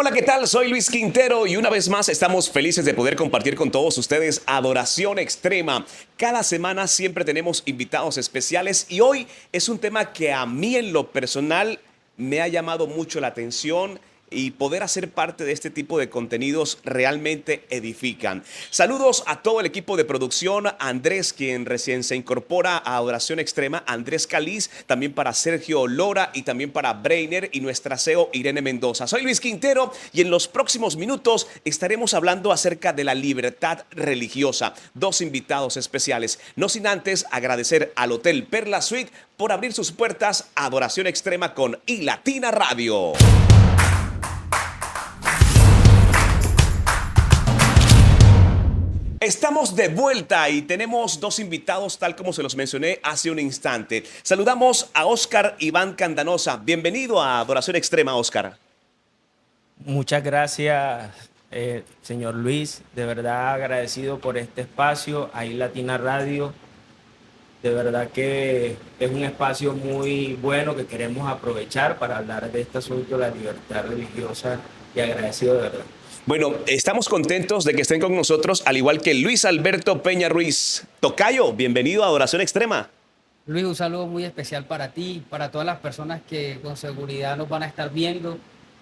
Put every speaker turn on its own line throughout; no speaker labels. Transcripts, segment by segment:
Hola, ¿qué tal? Soy Luis Quintero y una vez más estamos felices de poder compartir con todos ustedes Adoración Extrema. Cada semana siempre tenemos invitados especiales y hoy es un tema que a mí en lo personal me ha llamado mucho la atención y poder hacer parte de este tipo de contenidos realmente edifican. Saludos a todo el equipo de producción, a Andrés, quien recién se incorpora a Adoración Extrema, Andrés Caliz, también para Sergio Lora y también para Breiner y nuestra CEO Irene Mendoza. Soy Luis Quintero y en los próximos minutos estaremos hablando acerca de la libertad religiosa. Dos invitados especiales, no sin antes agradecer al Hotel Perla Suite por abrir sus puertas a Adoración Extrema con iLatina Radio. Estamos de vuelta y tenemos dos invitados tal como se los mencioné hace un instante. Saludamos a Óscar Iván Candanosa. Bienvenido a Adoración Extrema, Óscar.
Muchas gracias, señor Luis. De verdad agradecido por este espacio, ahí Latina Radio. De verdad que es un espacio muy bueno que queremos aprovechar para hablar de este asunto de la libertad religiosa y agradecido de verdad.
Bueno, estamos contentos de que estén con nosotros, al igual que Luis Alberto Peña Ruiz. Tocayo, bienvenido a Adoración Extrema.
Luis, un saludo muy especial para ti, para todas las personas que con seguridad nos van a estar viendo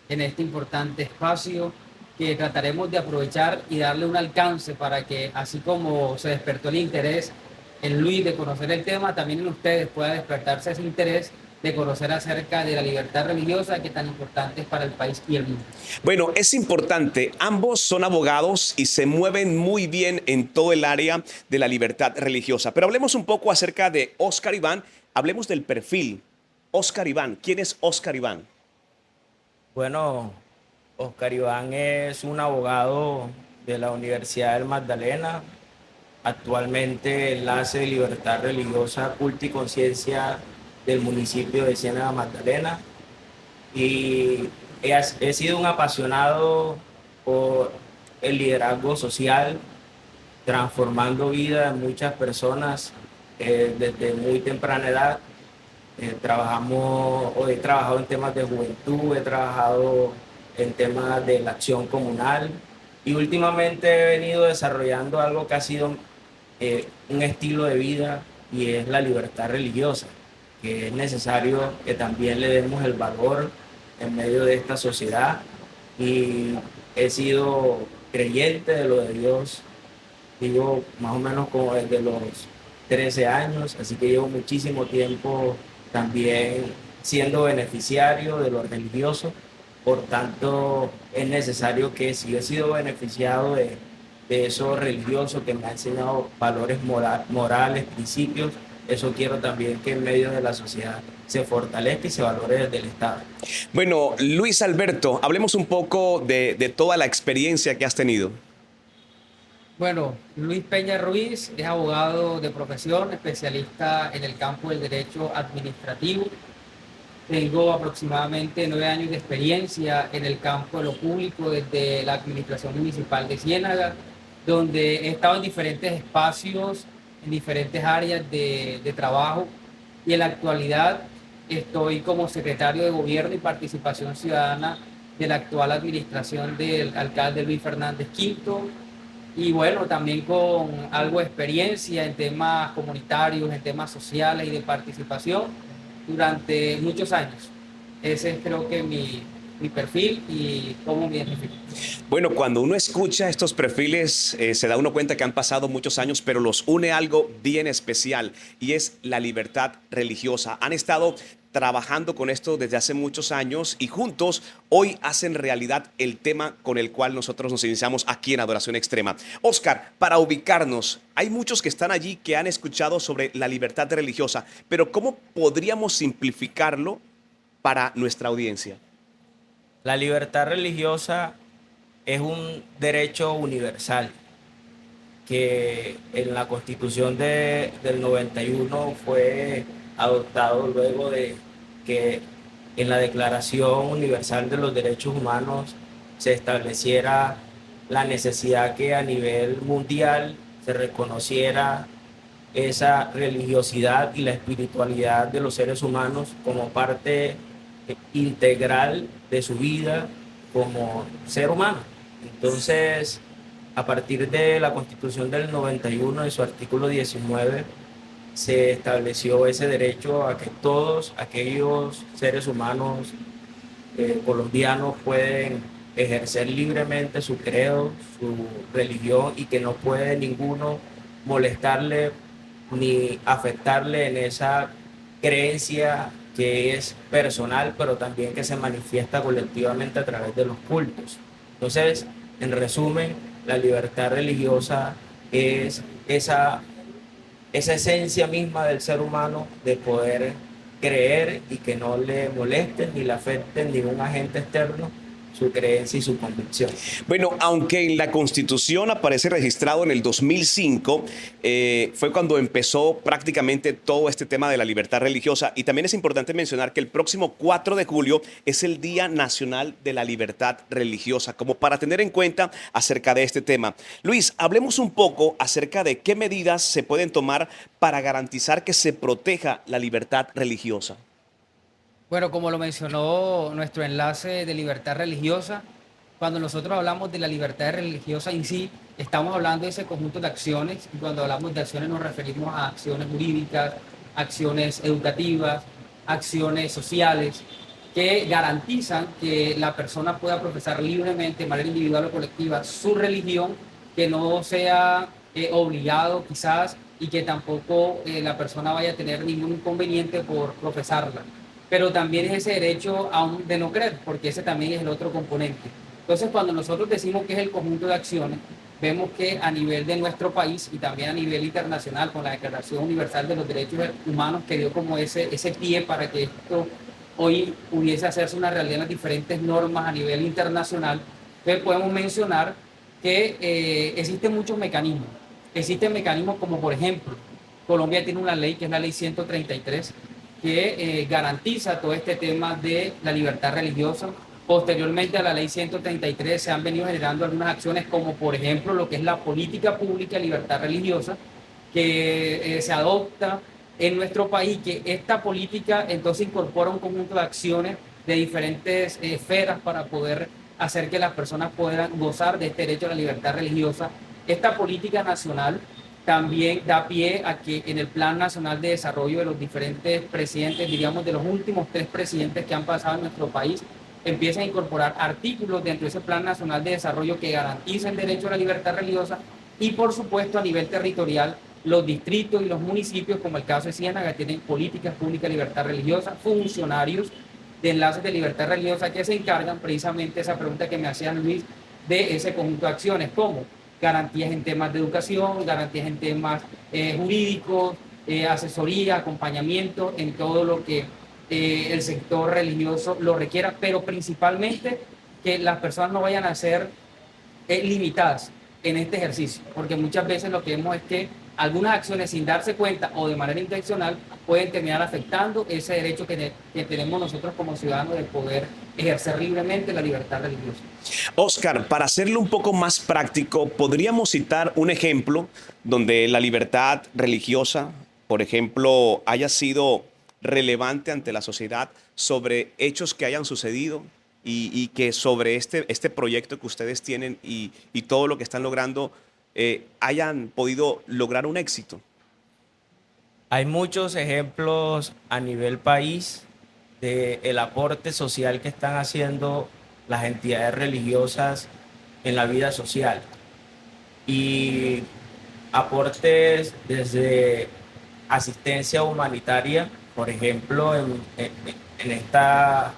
en este importante espacio, que trataremos de aprovechar y darle un alcance para que, así como se despertó el interés en Luis de conocer el tema, también en ustedes pueda despertarse ese interés de conocer acerca de la libertad religiosa que tan importante es para el país y el mundo.
Bueno, es importante, ambos son abogados y se mueven muy bien en todo el área de la libertad religiosa. Pero hablemos un poco acerca de Óscar Iván, hablemos del perfil. Óscar Iván, ¿quién es Óscar Iván?
Bueno, Óscar Iván es un abogado de la Universidad del Magdalena, actualmente enlace de libertad religiosa, culto y conciencia del municipio de Ciénaga Magdalena, y he sido un apasionado por el liderazgo social, transformando vida de muchas personas desde muy temprana edad. He trabajado en temas de juventud, he trabajado en temas de la acción comunal y últimamente he venido desarrollando algo que ha sido un estilo de vida, y es la libertad religiosa, que es necesario que también le demos el valor en medio de esta sociedad. Y he sido creyente de lo de Dios, digo, más o menos como desde los 13 años, así que llevo muchísimo tiempo también siendo beneficiario de lo religioso. Por tanto, es necesario que, si yo he sido beneficiado de eso religioso que me ha enseñado valores morales, principios, eso quiero también que en medio de la sociedad se fortalezca y se valore desde el Estado.
Bueno, Luis Alberto, hablemos un poco de toda la experiencia que has tenido.
Bueno, Luis Peña Ruiz es abogado de profesión, especialista en el campo del derecho administrativo. Tengo aproximadamente 9 años de experiencia en el campo de lo público desde la Administración Municipal de Ciénaga, donde he estado en diferentes espacios, en diferentes áreas de trabajo, y en la actualidad estoy como secretario de Gobierno y Participación Ciudadana de la actual administración del alcalde Luis Fernández Quinto. Y bueno, también con algo de experiencia en temas comunitarios, en temas sociales y de participación durante muchos años. Ese es, creo que, mi perfil y cómo me identifico.
Bueno, cuando uno escucha estos perfiles, se da uno cuenta que han pasado muchos años, pero los une algo bien especial y es la libertad religiosa. Han estado trabajando con esto desde hace muchos años y juntos hoy hacen realidad el tema con el cual nosotros nos iniciamos aquí en Adoración Extrema. Óscar, para ubicarnos, hay muchos que están allí que han escuchado sobre la libertad religiosa, pero ¿cómo podríamos simplificarlo para nuestra audiencia?
La libertad religiosa es un derecho universal que en la Constitución del 91 fue adoptado luego de que en la Declaración Universal de los Derechos Humanos se estableciera la necesidad que a nivel mundial se reconociera esa religiosidad y la espiritualidad de los seres humanos como parte integral de su vida como ser humano. Entonces, a partir de la Constitución del 91, en su artículo 19, se estableció ese derecho a que todos aquellos seres humanos colombianos pueden ejercer libremente su credo, su religión, y que no puede ninguno molestarle ni afectarle en esa creencia que es personal, pero también que se manifiesta colectivamente a través de los cultos. Entonces, en resumen, la libertad religiosa es esa esencia misma del ser humano de poder creer y que no le molesten ni le afecten ningún agente externo su creencia y su convicción.
Bueno, aunque en la Constitución aparece registrado en el 2005, fue cuando empezó prácticamente todo este tema de la libertad religiosa. Y también es importante mencionar que el próximo 4 de julio es el Día Nacional de la Libertad Religiosa, como para tener en cuenta acerca de este tema. Luis, hablemos un poco acerca de qué medidas se pueden tomar para garantizar que se proteja la libertad religiosa.
Bueno, como lo mencionó nuestro enlace de libertad religiosa, cuando nosotros hablamos de la libertad religiosa en sí, estamos hablando de ese conjunto de acciones, y cuando hablamos de acciones nos referimos a acciones jurídicas, acciones educativas, acciones sociales, que garantizan que la persona pueda profesar libremente, de manera individual o colectiva, su religión, que no sea obligado quizás y que tampoco la persona vaya a tener ningún inconveniente por profesarla. Pero también es ese derecho aún de no creer, porque ese también es el otro componente. Entonces, cuando nosotros decimos que es el conjunto de acciones, vemos que a nivel de nuestro país y también a nivel internacional, con la Declaración Universal de los Derechos Humanos, que dio como ese pie para que esto hoy pudiese hacerse una realidad en las diferentes normas a nivel internacional, pues podemos mencionar que existen muchos mecanismos. Existen mecanismos como, por ejemplo, Colombia tiene una ley que es la Ley 133, que garantiza todo este tema de la libertad religiosa. Posteriormente a la Ley 133 se han venido generando algunas acciones como por ejemplo lo que es la política pública de libertad religiosa que se adopta en nuestro país, que esta política entonces incorpora un conjunto de acciones de diferentes esferas para poder hacer que las personas puedan gozar de este derecho a la libertad religiosa. Esta política nacional también da pie a que en el Plan Nacional de Desarrollo de los diferentes presidentes, diríamos de los últimos 3 presidentes que han pasado en nuestro país, empiecen a incorporar artículos dentro de ese Plan Nacional de Desarrollo que garantiza el derecho a la libertad religiosa y, por supuesto, a nivel territorial, los distritos y los municipios, como el caso de Ciénaga, tienen políticas públicas de libertad religiosa, funcionarios de enlaces de libertad religiosa que se encargan precisamente de esa pregunta que me hacía Luis, de ese conjunto de acciones, como garantías en temas de educación, garantías en temas jurídicos, asesoría, acompañamiento en todo lo que el sector religioso lo requiera, pero principalmente que las personas no vayan a ser limitadas en este ejercicio, porque muchas veces lo que vemos es que algunas acciones sin darse cuenta o de manera intencional pueden terminar afectando ese derecho que tenemos nosotros como ciudadanos de poder ejercer libremente la libertad religiosa.
Oscar, para hacerlo un poco más práctico, ¿podríamos citar un ejemplo donde la libertad religiosa, por ejemplo, haya sido relevante ante la sociedad sobre hechos que hayan sucedido y que sobre este proyecto que ustedes tienen y todo lo que están logrando hayan podido lograr un éxito?
Hay muchos ejemplos a nivel país del aporte social que están haciendo las entidades religiosas en la vida social. Y aportes desde asistencia humanitaria, por ejemplo, en esta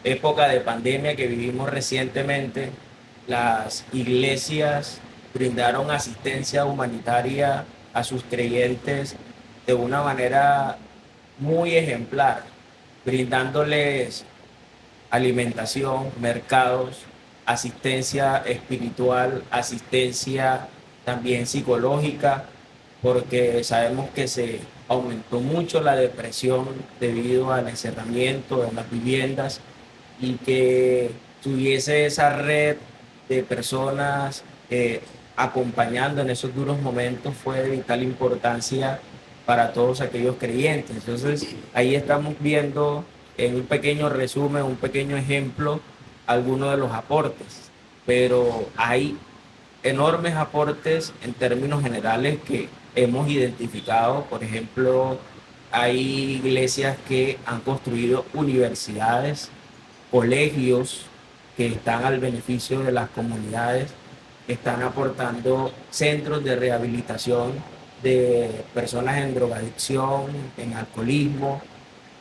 época de pandemia que vivimos recientemente, las iglesias brindaron asistencia humanitaria a sus creyentes de una manera muy ejemplar, brindándoles alimentación, mercados, asistencia espiritual, asistencia también psicológica, porque sabemos que se aumentó mucho la depresión debido al encerramiento en las viviendas, y que tuviese esa red de personas acompañando en esos duros momentos fue de vital importancia para todos aquellos creyentes. Entonces ahí estamos viendo en un pequeño resumen, un pequeño ejemplo, algunos de los aportes, pero hay enormes aportes en términos generales que hemos identificado. Por ejemplo, hay iglesias que han construido universidades, colegios que están al beneficio de las comunidades, que están aportando centros de rehabilitación de personas en drogadicción, en alcoholismo,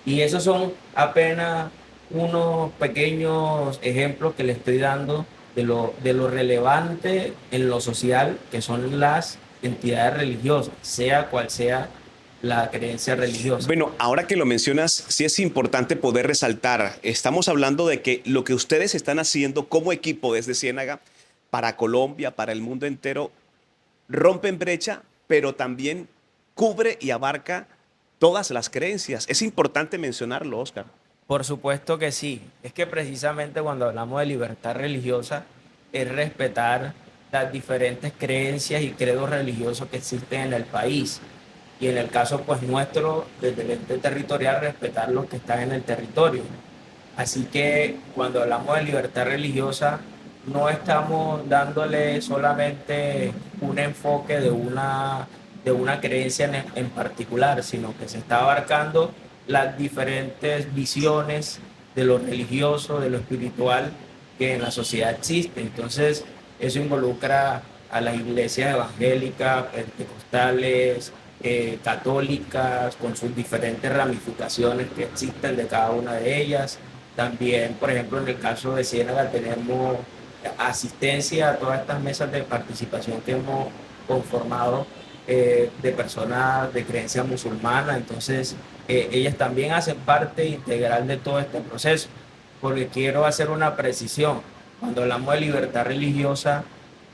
y esos son apenas unos pequeños ejemplos que le estoy dando de lo relevante en lo social que son las entidades religiosas, sea cual sea la creencia religiosa.
Bueno, ahora que lo mencionas, sí es importante poder resaltar. Estamos hablando de que lo que ustedes están haciendo como equipo desde Ciénaga para Colombia, para el mundo entero, rompen brecha, pero también cubre y abarca todas las creencias. Es importante mencionarlo, Oscar.
Por supuesto que sí. Es que precisamente cuando hablamos de libertad religiosa es respetar las diferentes creencias y credos religiosos que existen en el país. Y en el caso pues nuestro, desde el ente territorial, respetar los que están en el territorio. Así que cuando hablamos de libertad religiosa, no estamos dándole solamente un enfoque de una creencia en particular, sino que se está abarcando las diferentes visiones de lo religioso, de lo espiritual que en la sociedad existe. Entonces, eso involucra a las iglesias evangélicas, pentecostales, católicas, con sus diferentes ramificaciones que existen de cada una de ellas. También, por ejemplo, en el caso de Ciénaga tenemos asistencia a todas estas mesas de participación que hemos conformado, de personas de creencia musulmana. Entonces, ellas también hacen parte integral de todo este proceso, porque quiero hacer una precisión. Cuando hablamos de libertad religiosa,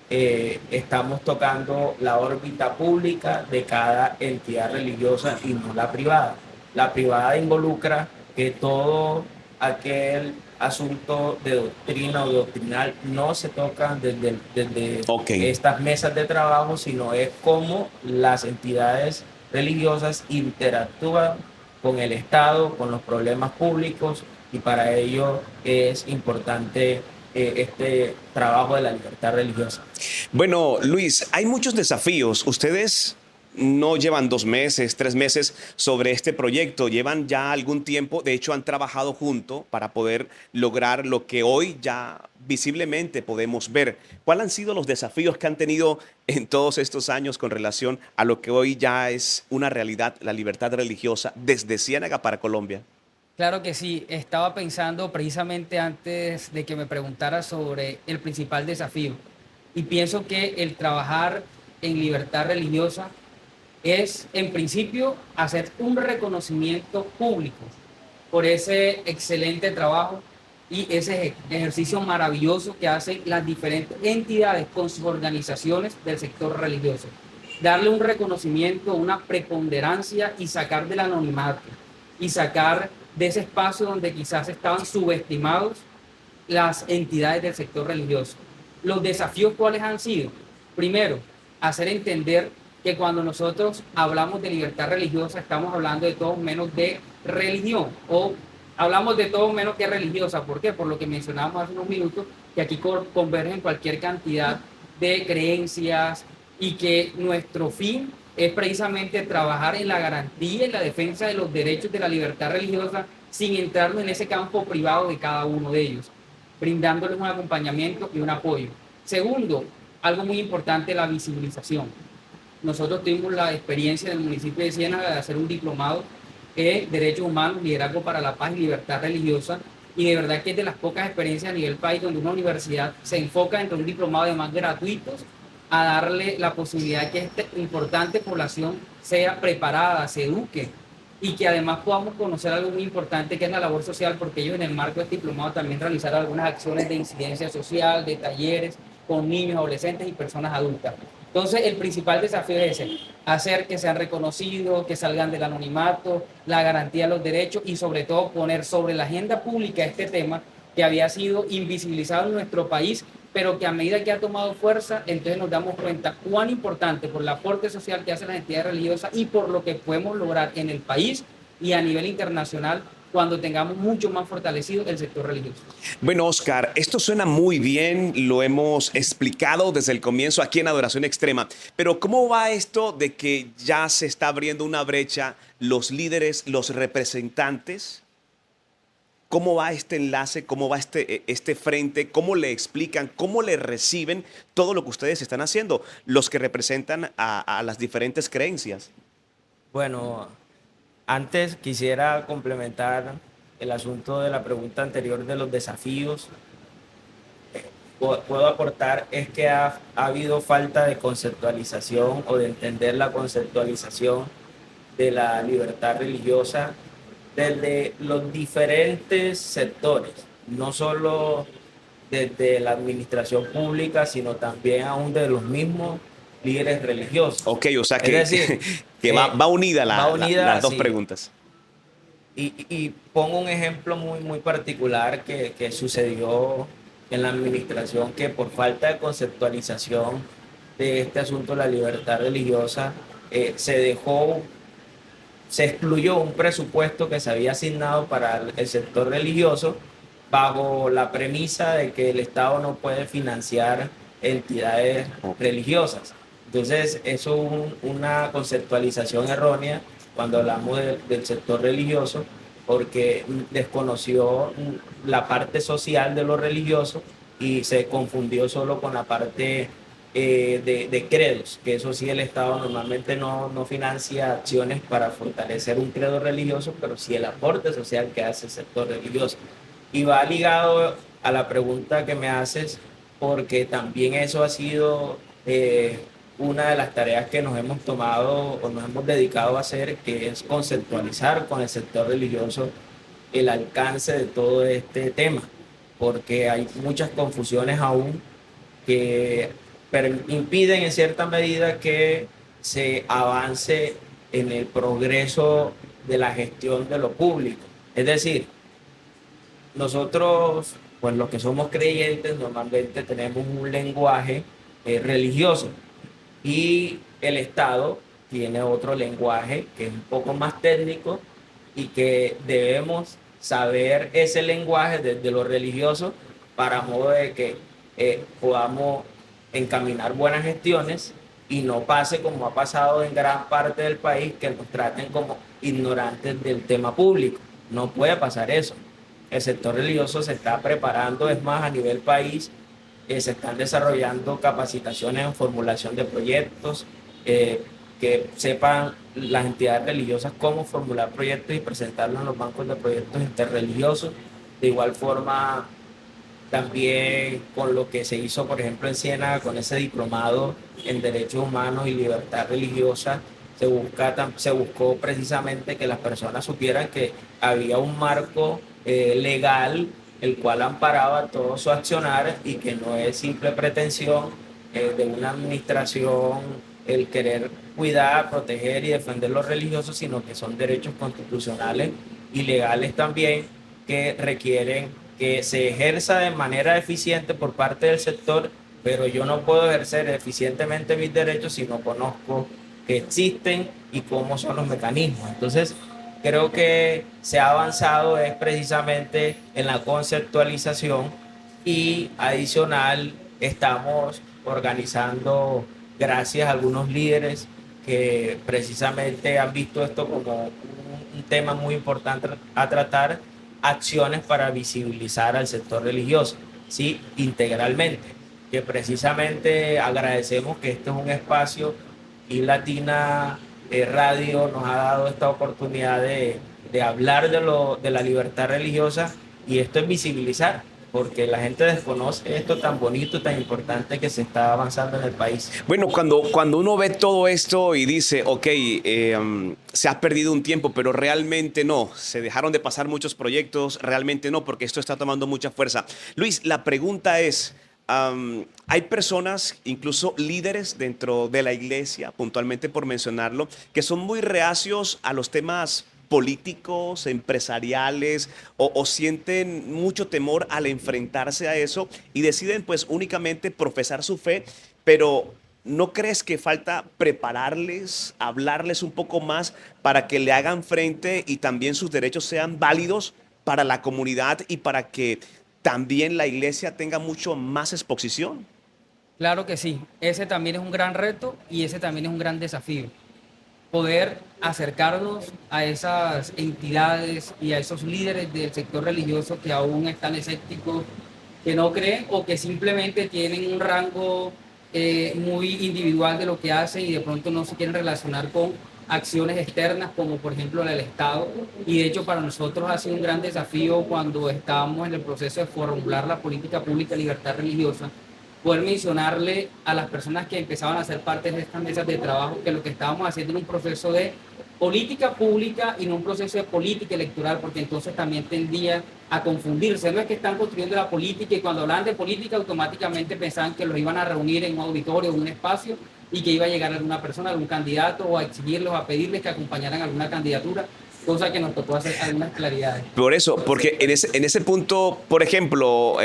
estamos tocando la órbita pública de cada entidad religiosa y no la privada. La privada involucra que todo aquel asunto de doctrina o doctrinal no se toca desde estas mesas de trabajo, sino es cómo las entidades religiosas interactúan con el Estado, con los problemas públicos, y para ello es importante este trabajo de la libertad religiosa.
Bueno, Luis, hay muchos desafíos. Ustedes no llevan 2 meses, 3 meses sobre este proyecto, llevan ya algún tiempo. De hecho, han trabajado junto para poder lograr lo que hoy ya visiblemente podemos ver. ¿Cuáles han sido los desafíos que han tenido en todos estos años con relación a lo que hoy ya es una realidad, la libertad religiosa desde Ciénaga para Colombia?
Claro que sí, estaba pensando precisamente antes de que me preguntara sobre el principal desafío y pienso que el trabajar en libertad religiosa es, en principio, hacer un reconocimiento público por ese excelente trabajo y ese ejercicio maravilloso que hacen las diferentes entidades con sus organizaciones del sector religioso. Darle un reconocimiento, una preponderancia y sacar del anonimato y sacar de ese espacio donde quizás estaban subestimados las entidades del sector religioso. Los desafíos, ¿cuáles han sido? Primero, hacer entender que cuando nosotros hablamos de libertad religiosa estamos hablando de todo menos de religión, o hablamos de todo menos que religiosa. ¿Por qué? Por lo que mencionábamos hace unos minutos, que aquí convergen cualquier cantidad de creencias y que nuestro fin es precisamente trabajar en la garantía y la defensa de los derechos de la libertad religiosa sin entrarnos en ese campo privado de cada uno de ellos, brindándoles un acompañamiento y un apoyo. Segundo, algo muy importante, la visibilización. Nosotros tuvimos la experiencia en el municipio de Ciénaga de hacer un diplomado en Derechos Humanos, Liderazgo para la Paz y Libertad Religiosa, y de verdad que es de las pocas experiencias a nivel país donde una universidad se enfoca entre un diplomado además gratuitos a darle la posibilidad de que esta importante población sea preparada, se eduque y que además podamos conocer algo muy importante que es la labor social, porque ellos en el marco de este diplomado también realizaron algunas acciones de incidencia social, de talleres con niños, adolescentes y personas adultas. Entonces, el principal desafío es ese, hacer que sean reconocidos, que salgan del anonimato, la garantía de los derechos y sobre todo poner sobre la agenda pública este tema que había sido invisibilizado en nuestro país, pero que a medida que ha tomado fuerza, entonces nos damos cuenta cuán importante por el aporte social que hacen las entidades religiosas y por lo que podemos lograr en el país y a nivel internacional cuando tengamos mucho más fortalecido el sector religioso.
Bueno, Oscar, esto suena muy bien, lo hemos explicado desde el comienzo aquí en Adoración Extrema, pero ¿cómo va esto de que ya se está abriendo una brecha los líderes, los representantes? ¿Cómo va este enlace? ¿Cómo va este frente? ¿Cómo le explican? ¿Cómo le reciben todo lo que ustedes están haciendo? Los que representan a las diferentes creencias.
Bueno, antes quisiera complementar el asunto de la pregunta anterior de los desafíos. Puedo aportar es que ha habido falta de conceptualización o de entender la conceptualización de la libertad religiosa desde los diferentes sectores, no solo desde la administración pública, sino también aún de los mismos líderes religiosos.
Ok, o sea
Es decir,
que va unida
va unida,
las dos
sí.
preguntas.
Y pongo un ejemplo muy particular que sucedió en la administración, que por falta de conceptualización de este asunto de la libertad religiosa, se excluyó un presupuesto que se había asignado para el sector religioso bajo la premisa de que el Estado no puede financiar entidades religiosas. Entonces, eso es una conceptualización errónea cuando hablamos del sector religioso, porque desconoció la parte social de lo religioso y se confundió solo con la parte de credos, que eso sí el Estado normalmente no financia acciones para fortalecer un credo religioso, pero sí el aporte social que hace el sector religioso. Y va ligado a la pregunta que me haces, porque también eso ha sido una de las tareas que nos hemos tomado o nos hemos dedicado a hacer, que es conceptualizar con el sector religioso el alcance de todo este tema, porque hay muchas confusiones aún que impiden en cierta medida que se avance en el progreso de la gestión de lo público. Es decir, nosotros, pues los que somos creyentes, normalmente tenemos un lenguaje religioso y el Estado tiene otro lenguaje que es un poco más técnico y que debemos saber ese lenguaje desde lo religioso para modo de que podamos encaminar buenas gestiones y no pase como ha pasado en gran parte del país, que nos traten como ignorantes del tema público. No puede pasar eso. El sector religioso se está preparando, es más, a nivel país, se están desarrollando capacitaciones en formulación de proyectos, que sepan las entidades religiosas cómo formular proyectos y presentarlos en los bancos de proyectos interreligiosos. De igual forma, también con lo que se hizo, por ejemplo, en Siena, con ese diplomado en Derechos Humanos y Libertad Religiosa, se buscó precisamente que las personas supieran que había un marco legal el cual amparaba todo su accionar y que no es simple pretensión de una administración el querer cuidar, proteger y defender los religiosos, sino que son derechos constitucionales y legales también que requieren que se ejerza de manera eficiente por parte del sector, pero yo no puedo ejercer eficientemente mis derechos si no conozco que existen y cómo son los mecanismos. Entonces, creo que se ha avanzado es precisamente en la conceptualización y adicional estamos organizando, gracias a algunos líderes que precisamente han visto esto como un tema muy importante a tratar, acciones para visibilizar al sector religioso, ¿sí? Integralmente, que precisamente agradecemos que este es un espacio y Latina Radio nos ha dado esta oportunidad de hablar de la libertad religiosa, y esto es visibilizar, porque la gente desconoce esto tan bonito, tan importante que se está avanzando en el país.
Bueno, cuando uno ve todo esto y dice, ok, se ha perdido un tiempo, pero realmente no, se dejaron de pasar muchos proyectos, realmente no, porque esto está tomando mucha fuerza. Luis, la pregunta es, hay personas, incluso líderes dentro de la iglesia, puntualmente por mencionarlo, que son muy reacios a los temas políticos, empresariales, o sienten mucho temor al enfrentarse a eso y deciden pues únicamente profesar su fe, pero ¿no crees que falta prepararles, hablarles un poco más para que le hagan frente y también sus derechos sean válidos para la comunidad y para que también la iglesia tenga mucho más exposición?
Claro que sí, ese también es un gran reto y ese también es un gran desafío. Poder acercarnos a esas entidades y a esos líderes del sector religioso que aún están escépticos, que no creen o que simplemente tienen un rango muy individual de lo que hacen y de pronto no se quieren relacionar con acciones externas como por ejemplo la del Estado. Y de hecho para nosotros ha sido un gran desafío cuando estábamos en el proceso de formular la política pública de libertad religiosa, poder mencionarle a las personas que empezaban a ser parte de estas mesas de trabajo que lo que estábamos haciendo era un proceso de política pública y no un proceso de política electoral, porque entonces también tendía a confundirse. No es que están construyendo la política y cuando hablaban de política automáticamente pensaban que los iban a reunir en un auditorio, en un espacio y que iba a llegar alguna persona, algún candidato o a exigirlos, a pedirles que acompañaran alguna candidatura, cosa que nos tocó hacer algunas claridades.
Por eso, porque en ese punto, por ejemplo,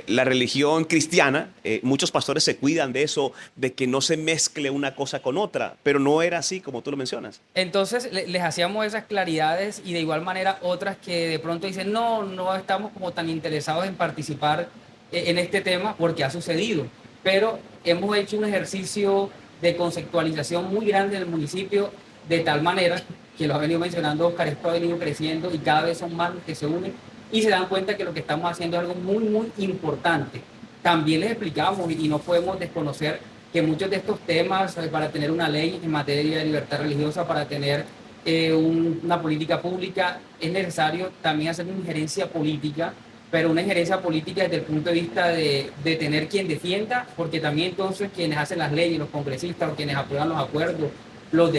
la religión cristiana, muchos pastores se cuidan de eso, de que no se mezcle una cosa con otra, pero no era así como tú lo mencionas.
Entonces les hacíamos esas claridades y de igual manera otras que de pronto dicen, no, no estamos como tan interesados en participar en este tema porque ha sucedido, pero hemos hecho un ejercicio de conceptualización muy grande en el municipio de tal manera que lo ha venido mencionando Oscar, esto ha venido creciendo y cada vez son más los que se unen y se dan cuenta que lo que estamos haciendo es algo muy, muy importante. También les explicamos y no podemos desconocer que muchos de estos temas, para tener una ley en materia de libertad religiosa, para tener una política pública, es necesario también hacer una injerencia política, pero una injerencia política desde el punto de vista de tener quien defienda, porque también entonces quienes hacen las leyes, los congresistas o quienes aprueban los acuerdos, los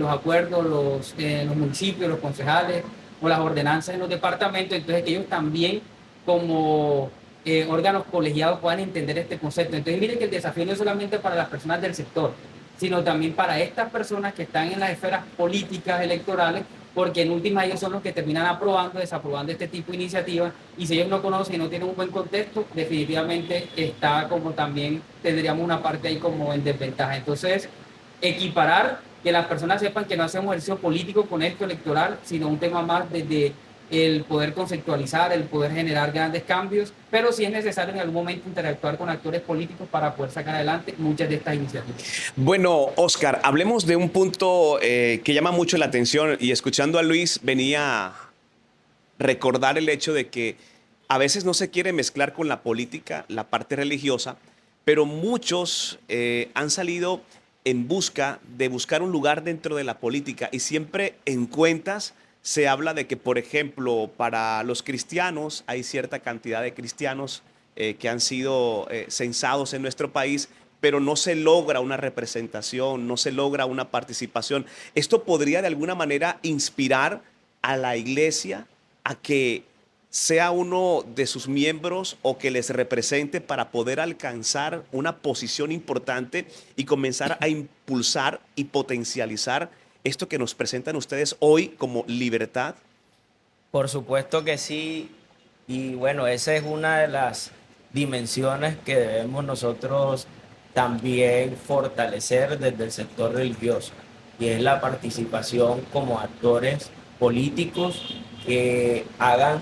acuerdos, los municipios, los concejales o las ordenanzas en los departamentos, entonces que ellos también como órganos colegiados puedan entender este concepto. Entonces miren que el desafío no es solamente para las personas del sector, sino también para estas personas que están en las esferas políticas electorales, porque en última ellos son los que terminan aprobando, desaprobando este tipo de iniciativas, y si ellos no conocen y no tienen un buen contexto, definitivamente está como también tendríamos una parte ahí como en desventaja. Entonces, equiparar, que las personas sepan que no hacemos ejercicio político con esto electoral, sino un tema más desde el poder conceptualizar, el poder generar grandes cambios, pero sí es necesario en algún momento interactuar con actores políticos para poder sacar adelante muchas de estas iniciativas.
Bueno, Oscar, hablemos de un punto que llama mucho la atención y escuchando a Luis venía a recordar el hecho de que a veces no se quiere mezclar con la política, la parte religiosa, pero muchos han salido en busca de buscar un lugar dentro de la política y siempre en cuentas se habla de que, por ejemplo, para los cristianos hay cierta cantidad de cristianos que han sido censados en nuestro país, pero no se logra una representación, no se logra una participación. ¿Esto podría de alguna manera inspirar a la iglesia a que sea uno de sus miembros o que les represente para poder alcanzar una posición importante y comenzar a impulsar y potencializar esto que nos presentan ustedes hoy como libertad?
Por supuesto que sí, y bueno, esa es una de las dimensiones que debemos nosotros también fortalecer desde el sector religioso, y es la participación como actores políticos que hagan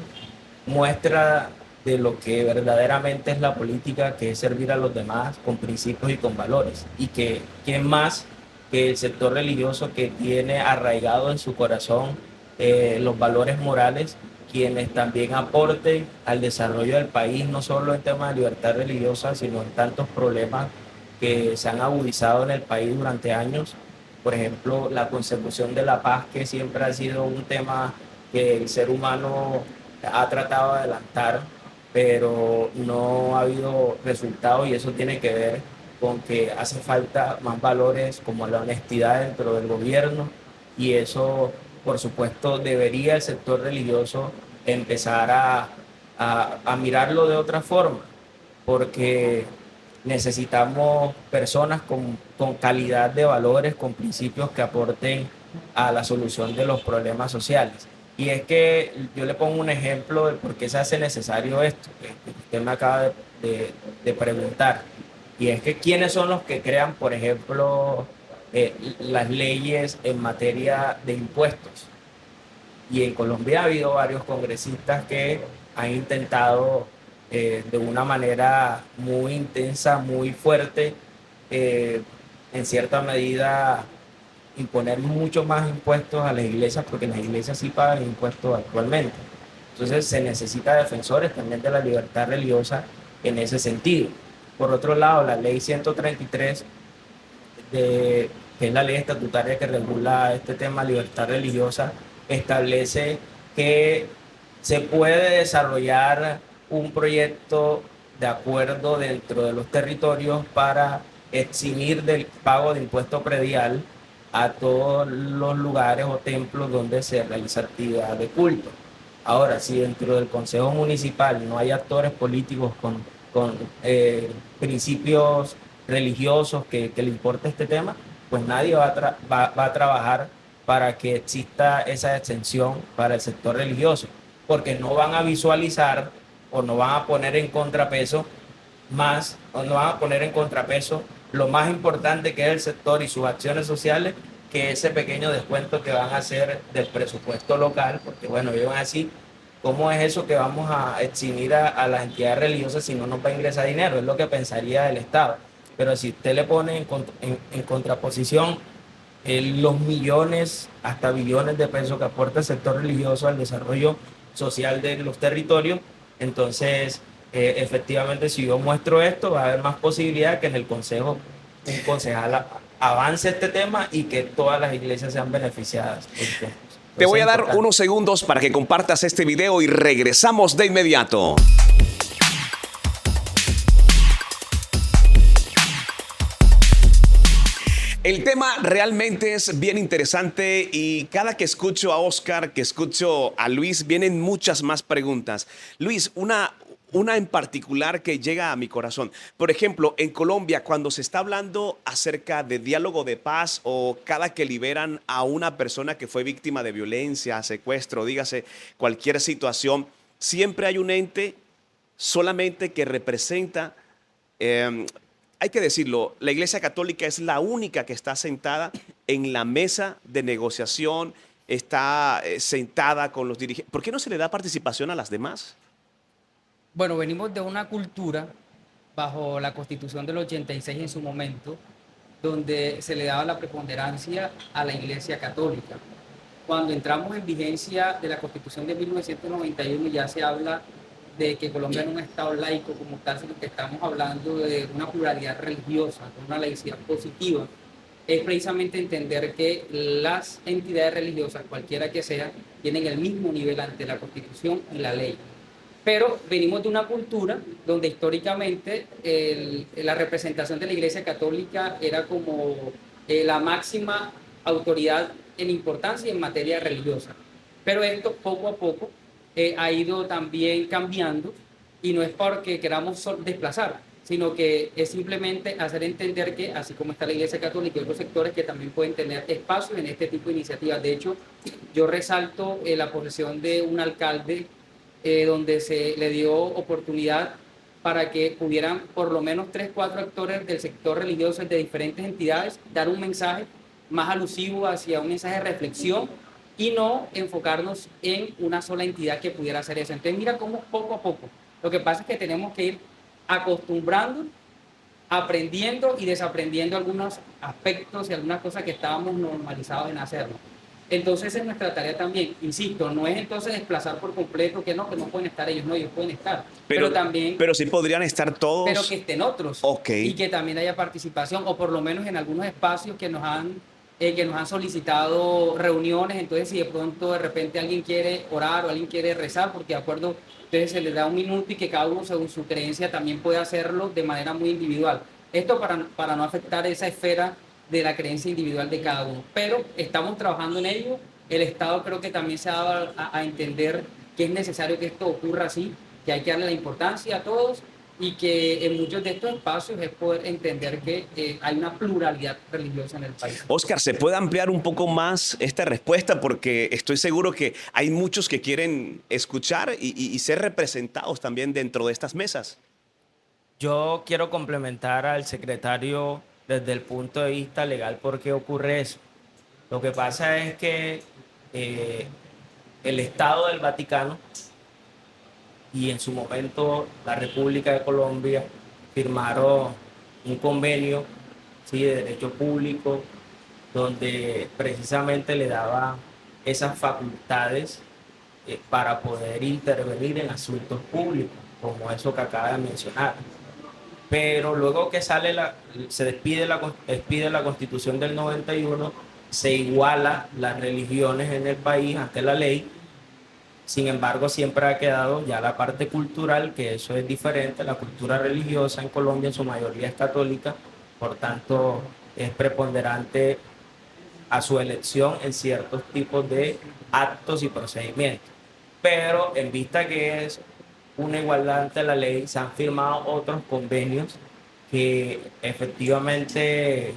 muestra de lo que verdaderamente es la política, que es servir a los demás con principios y con valores, y que quién más que el sector religioso que tiene arraigado en su corazón los valores morales, quienes también aporten al desarrollo del país, no solo en temas de libertad religiosa, sino en tantos problemas que se han agudizado en el país durante años. Por ejemplo, la consecución de la paz, que siempre ha sido un tema que el ser humano ha tratado de adelantar, pero no ha habido resultados, y eso tiene que ver con que hace falta más valores como la honestidad dentro del gobierno, y eso, por supuesto, debería el sector religioso empezar a mirarlo de otra forma, porque necesitamos personas con calidad de valores, con principios que aporten a la solución de los problemas sociales. Y es que yo le pongo un ejemplo de por qué se hace necesario esto, que usted me acaba de preguntar. Y es que quiénes son los que crean, por ejemplo, las leyes en materia de impuestos. Y en Colombia ha habido varios congresistas que han intentado de una manera muy intensa, muy fuerte, eh, en cierta medida imponer mucho más impuestos a las iglesias, porque las iglesias sí pagan impuestos actualmente. Entonces se necesita defensores también de la libertad religiosa en ese sentido. Por otro lado, la ley 133, que es la ley estatutaria que regula este tema, libertad religiosa, establece que se puede desarrollar un proyecto de acuerdo dentro de los territorios para eximir del pago de impuesto predial a todos los lugares o templos donde se realiza actividad de culto. Ahora, si dentro del Consejo Municipal no hay actores políticos con principios religiosos que le importe este tema, pues nadie va a trabajar para que exista esa exención para el sector religioso, porque no van a visualizar o no van a poner en contrapeso o no van a poner en contrapeso lo más importante que es el sector y sus acciones sociales, que ese pequeño descuento que van a hacer del presupuesto local, porque bueno, ellos van a decir, ¿cómo es eso que vamos a eximir a las entidades religiosas si no nos va a ingresar dinero? Es lo que pensaría el Estado. Pero si usted le pone en contraposición los millones, hasta billones de pesos que aporta el sector religioso al desarrollo social de los territorios, entonces efectivamente si yo muestro esto va a haber más posibilidad que en el consejo un concejal avance este tema y que todas las iglesias sean beneficiadas.
Te voy a dar unos segundos para que compartas este video y regresamos de inmediato. El tema realmente es bien interesante y cada que escucho a Oscar, que escucho a Luis, vienen muchas más preguntas. Luis, una en particular que llega a mi corazón. Por ejemplo, en Colombia, cuando se está hablando acerca de diálogo de paz o cada que liberan a una persona que fue víctima de violencia, secuestro, dígase cualquier situación, siempre hay un ente solamente que representa... hay que decirlo, la Iglesia Católica es la única que está sentada en la mesa de negociación, está sentada con los dirigentes. ¿Por qué no se le da participación a las demás?
Bueno, venimos de una cultura bajo la Constitución del 86 en su momento, donde se le daba la preponderancia a la Iglesia Católica. Cuando entramos en vigencia de la Constitución de 1991 ya se habla de que Colombia no es un Estado laico como tal, sino que estamos hablando de una pluralidad religiosa, de una laicidad positiva. Es precisamente entender que las entidades religiosas, cualquiera que sea, tienen el mismo nivel ante la Constitución y la ley. Pero venimos de una cultura donde históricamente la representación de la Iglesia Católica era como la máxima autoridad en importancia en materia religiosa. Pero esto poco a poco ha ido también cambiando y no es porque queramos desplazar, sino que es simplemente hacer entender que así como está la Iglesia Católica y otros sectores que también pueden tener espacio en este tipo de iniciativas. De hecho, yo resalto la posesión de un alcalde donde se le dio oportunidad para que pudieran por lo menos 3, 4 actores del sector religioso de diferentes entidades dar un mensaje más alusivo hacia un mensaje de reflexión y no enfocarnos en una sola entidad que pudiera hacer eso. Entonces mira cómo poco a poco. Lo que pasa es que tenemos que ir acostumbrando, aprendiendo y desaprendiendo algunos aspectos y algunas cosas que estábamos normalizados en hacerlo. Entonces es nuestra tarea también, insisto, no es entonces desplazar por completo que no pueden estar ellos, no, ellos pueden estar, pero también...
Pero sí podrían estar todos...
Pero que estén otros,
okay.
Y que también haya participación, o por lo menos en algunos espacios que nos han solicitado reuniones. Entonces si de pronto de repente alguien quiere orar o alguien quiere rezar, porque de acuerdo, entonces se le da un minuto y que cada uno según su creencia también puede hacerlo de manera muy individual. Esto para no afectar esa esfera de la creencia individual de cada uno. Pero estamos trabajando en ello. El Estado creo que también se ha dado a entender que es necesario que esto ocurra así, que hay que darle la importancia a todos y que en muchos de estos espacios es poder entender que hay una pluralidad religiosa en el país.
Oscar, ¿se puede ampliar un poco más esta respuesta? Porque estoy seguro que hay muchos que quieren escuchar y ser representados también dentro de estas mesas.
Yo quiero complementar al secretario desde el punto de vista legal por qué ocurre eso. Lo que pasa es que eh, el Estado del Vaticano y en su momento la República de Colombia firmaron un convenio, ¿sí?, de derecho público donde precisamente le daba esas facultades para poder intervenir en asuntos públicos, como eso que acaba de mencionar. Pero luego que se despide la Constitución del 91, se iguala las religiones en el país ante la ley. Sin embargo, siempre ha quedado ya la parte cultural, que eso es diferente. La cultura religiosa en Colombia en su mayoría es católica, por tanto es preponderante a su elección en ciertos tipos de actos y procedimientos. Pero en vista que es una igualdad ante la ley, se han firmado otros convenios que efectivamente,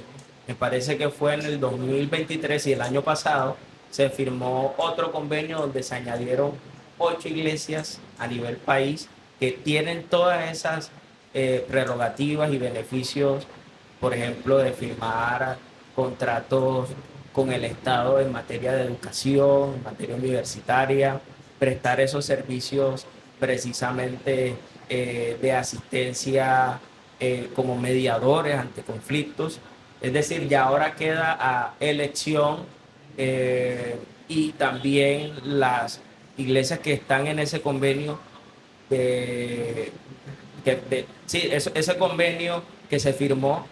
me parece que fue en el 2023 y el año pasado, se firmó otro convenio donde se añadieron 8 iglesias a nivel país que tienen todas esas prerrogativas y beneficios, por ejemplo, de firmar contratos con el Estado en materia de educación, en materia universitaria, prestar esos servicios precisamente de asistencia como mediadores ante conflictos. Es decir, ya ahora queda a elección y también las iglesias que están en ese convenio de, sí, ese convenio que se firmó,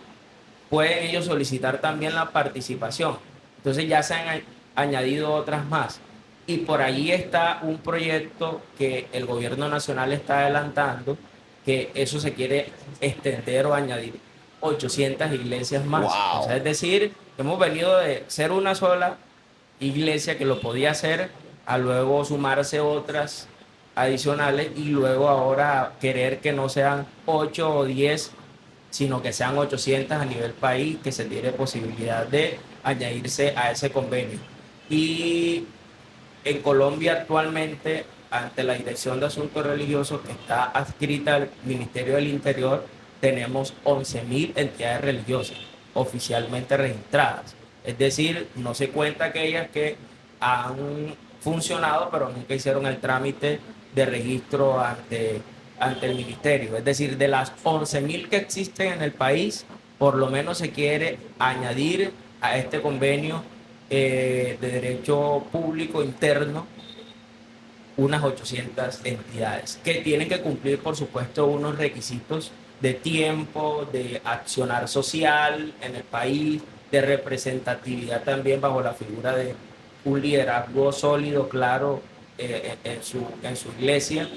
pueden ellos solicitar también la participación. Entonces ya se han añadido otras más. Y por allí está un proyecto que el gobierno nacional está adelantando, que eso se quiere extender o añadir 800 iglesias más. O sea,
Wow.
es decir, hemos venido de ser una sola iglesia que lo podía hacer, a luego sumarse otras adicionales y luego ahora querer que no sean 8 o 10, sino que sean 800 a nivel país, que se tiene posibilidad de añadirse a ese convenio. Y en Colombia actualmente, ante la Dirección de Asuntos Religiosos que está adscrita al Ministerio del Interior, tenemos 11.000 entidades religiosas oficialmente registradas. Es decir, no se cuenta aquellas que han funcionado pero nunca hicieron el trámite de registro ante el ministerio. Es decir, de las 11.000 que existen en el país, por lo menos se quiere añadir a este convenio de derecho público interno unas 800 entidades que tienen que cumplir, por supuesto, unos requisitos de tiempo, de accionar social en el país, de representatividad también bajo la figura de un liderazgo sólido, claro, en su iglesia.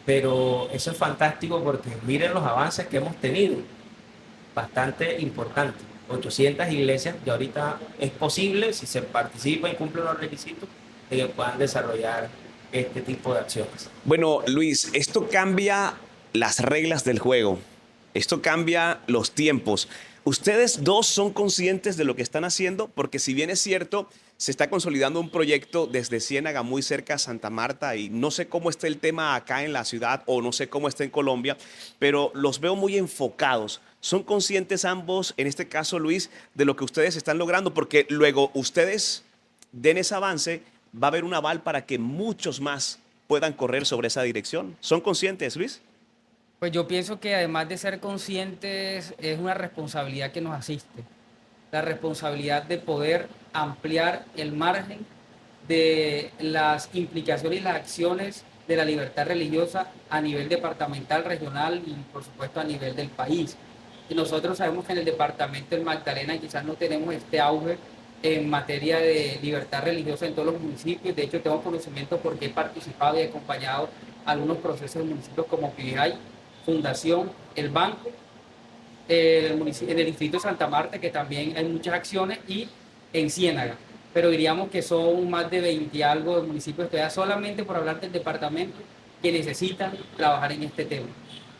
Pero eso es fantástico porque miren los avances que hemos tenido, bastante importante. 800 iglesias, y ahorita es posible, si se participa y cumple los requisitos, de que puedan desarrollar este tipo de acciones.
Bueno, Luis, esto cambia las reglas del juego. Esto cambia los tiempos. ¿Ustedes dos son conscientes de lo que están haciendo? Porque si bien es cierto, se está consolidando un proyecto desde Ciénaga, muy cerca a Santa Marta, y no sé cómo está el tema acá en la ciudad o no sé cómo está en Colombia, pero los veo muy enfocados. ¿Son conscientes ambos, en este caso Luis, de lo que ustedes están logrando? Porque luego ustedes den ese avance, va a haber un aval para que muchos más puedan correr sobre esa dirección. ¿Son conscientes, Luis?
Pues yo pienso que además de ser conscientes, es una responsabilidad que nos asiste. La responsabilidad de poder ampliar el margen de las implicaciones y las acciones de la libertad religiosa a nivel departamental, regional y por supuesto a nivel del país. Y nosotros sabemos que en el departamento del Magdalena quizás no tenemos este auge en materia de libertad religiosa en todos los municipios. De hecho, tengo conocimiento porque he participado y he acompañado algunos procesos en municipios como Pibijay, Fundación, el Banco, en el distrito de Santa Marta, que también hay muchas acciones, y en Ciénaga. Pero diríamos que son más de 20 y algo de municipios, todavía solamente por hablar del departamento, que necesitan trabajar en este tema.